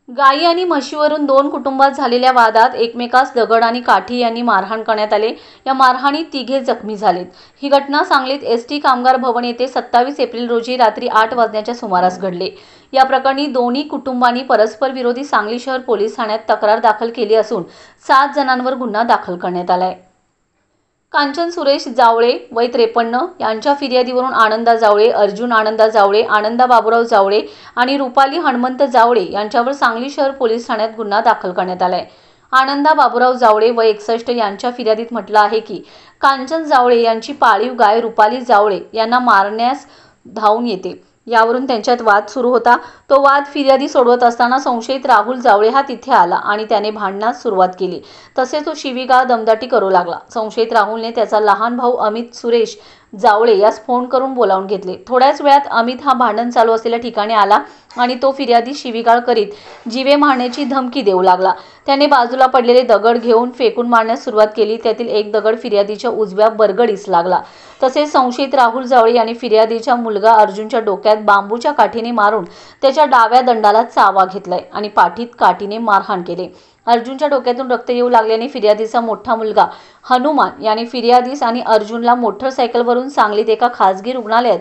गायी आणि म्हशीवरून दोन कुटुंबात झालेल्या वादात एकमेकास दगड आणि काठी यांनी मारहाण करण्यात आले। या मारहाणीत तिघे जखमी झालेत। ही घटना सांगलीत एसटी कामगार भवन येथे 27 एप्रिल रोजी रात्री 8 वाजण्याच्या सुमारास घडली। या प्रकरणी दोन्ही कुटुंबांनी परस्पर विरोधी सांगली शहर पोलीस ठाण्यात तक्रार दाखल केली असून 7 जणांवर गुन्हा दाखल करण्यात आलाय। कांचन सुरेश जावळे वय 53 यांच्या फिर्यादीवरून आनंदा जावळे, अर्जुन आनंदा जावळे, आनंदा बाबूराव जावळे आणि रुपाली हनुमंत जावळे यांच्यावर सांगली शहर पोलीस ठाण्यात गुन्हा दाखल करण्यात आलाय। आनंदा बाबूराव जावळे वय 61 यांच्या फिर्यादीत म्हटलं आहे की कांचन जावळे यांची पाळीव गाय रुपाली जावळे यांना मारण्यास धावून येते। यावरून त्यांच्यात वाद सुरू होता। तो वाद फिर्यादी सोडवत असताना संशयित राहुल जावळे हा तिथे आला आणि त्याने भांडणास सुरुवात केली। तसेच तो शिवीगाळ दमदाटी करू लागला। संशयित राहुलने त्याचा लहान भाऊ अमित सुरेश जावळे यास फोन करून बोलावून घेतले। थोड्याच वेळात अमित हा भांडण चालू असलेल्या ठिकाणी आला आणि तो फिर्यादी शिवीगाळ करीत जीवे मारण्याची धमकी देऊ लागला। त्याने बाजूला पडलेले दगड घेऊन फेकून मारण्यास सुरुवात केली। त्यातील एक दगड फिर्यादीच्या उजव्या बरगडीस लागला। तसेच संशयित राहुल जावळे यांनी फिर्यादीचा मुलगा अर्जुनच्या डोक्यात बांबूच्या काठीने मारून त्याच्या डाव्या दंडाला चावा घेतलाय आणि पाठीत काठीने मारहाण केले। अर्जुनच्या डोक्यातून रक्त येऊ लागल्याने फिर्यादीचा मोठा मुलगा हनुमान याने फिर्यादीस आणि अर्जुनला मोटरसायकलवरून सांगलीत एका खासगी रुग्णालयात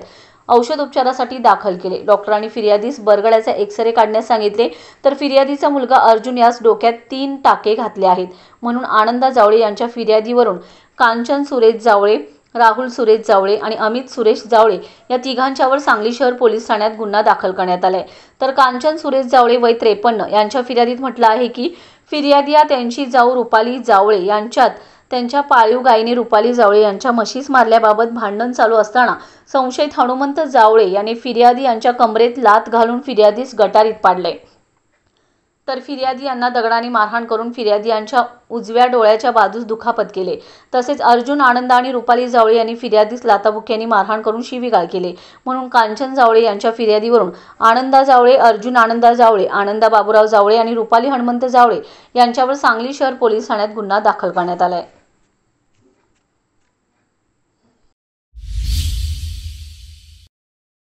औषधोपचारासाठी दाखल केले। डॉक्टरांनी फिर्यादीस बरगड्याचा एक्सरे काढण्यास सांगितले तर फिर्यादीचा मुलगा अर्जुन यास डोक्यात 3 टाके घातले आहेत। म्हणून आनंदा जावळे यांच्या फिर्यादीवरून कांचन सुरेश जावळे, राहुल सुरेश जावळे आणि अमित सुरेश जावळे या तिघांच्यावर सांगली शहर पोलीस ठाण्यात गुन्हा दाखल करण्यात आलाय। तर कांचन सुरेश जावळे वय 53 यांच्या फिर्यादीत म्हटलं आहे की फिर्यादी त्यांची जाऊ रुपाली जावळे यांच्यात त्यांच्या पाळीव गायीने रुपाली जावळे यांच्या म्हशीस मारल्याबाबत भांडण चालू असताना संशयित हनुमंत जावळे याने फिर्यादी यांच्या कमरेत लाथ घालून फिर्यादीस गटारीत पाडले। तर फिर्यादी यांना दगडाने मारहाण करून फिर्यादी यांच्या उजव्या डोळ्याच्या बाजूस दुखापत केले। तसेच अर्जुन आनंदा आणि रुपाली जावळे यांनी फिर्यादीस लाथाबुक्क्यांनी मारहाण करून शिवीगाळ केले। म्हणून कांचन जावळे यांच्या फिर्यादीवरून आनंदा जावळे, अर्जुन आनंदा जावळे, आनंदा बाबूराव जावळे आणि रुपाली हनुमंत जावळे यांच्यावर सांगली शहर पोलीस ठाण्यात गुन्हा दाखल करण्यात आलाय।